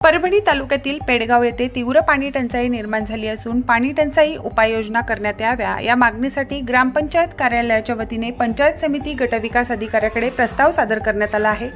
परभणी तालुक्यातील पेडगाव येथे तीव्र पाणी टंचाई निर्माण झाली असून पाणी टंचाई उपाययोजना करण्यात याव्या या मागणीसाठी ग्रामपंचायत कार्यालयाच्या वतीने पंचायत समिती गटविकास अधिकाऱ्याकडे प्रस्ताव सादर करण्यात आला आहे।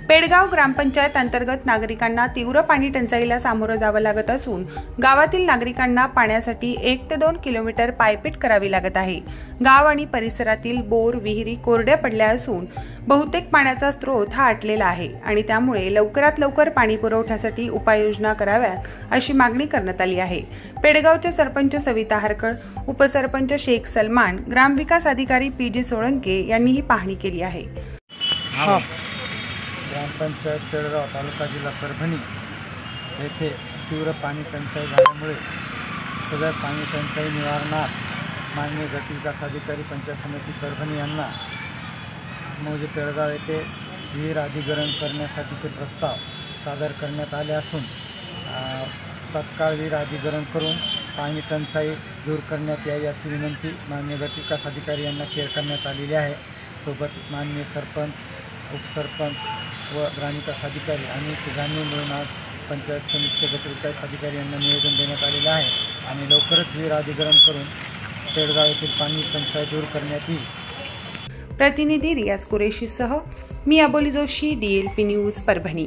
पेडगाव ग्रामपंचायत अंतर्गत नागरिकांना तीव्र पाणी टंचाईला सामोरं जावं लागत असून गावातील नागरिकांना पाण्यासाठी 1 ते 2 किलोमीटर पायपीट करावी लागत आहे। गाव आणि परिसरातील बोर विहिरी कोरड्या पडल्या असून बहुतेक पाण्याचा स्रोत हा आटलेला आहे आणि त्यामुळे लवकरात लवकर पाणी पुरवठ्यासाठी उपाययोजना कराव्यात अशी मागणी करण्यात आली आहे। पेडगावचे सरपंच सविता हरकळ, उपसरपंच शेख सलमान, ग्रामविकास अधिकारी पीजी सोळंके यांनी ही पाहणी केली आहे। ग्रामपंचायत पेडगाव तालुका जिल्हा परभणी येथे तीव्र पाणी टंचाई झाल्यामुळे सदर पाणी टंचाई निवारणार्थ माननीय गटविकास अधिकारी पंचायत समिती परभणी यांना मौजे पेडगाव येथे विहीर अधिग्रहण करण्यासाठीचे प्रस्ताव सादर करण्यात आले असून तत्काळ विहीर अधिग्रहण करून पाणी टंचाई दूर करण्यात यावी अशी विनंती माननीय गटविकास अधिकारी यांना करण्यात आलेली आहे। सोबत माननीय सरपंच, उपसरपंच व ग्रामविकास अधिकारी आणि तिघांनी मिळून आज पंचायत समितीचे गटविकास अधिकारी यांना निवेदन देण्यात आलेले आहे आणि लवकरच विहीर अधिग्रहण करून पेडगाव येथील पाणी टंचाई दूर करण्यात येईल। प्रतिनिधी रियाज कुरेशीसह मी अबोली जोशी, DLP न्यूज परभणी।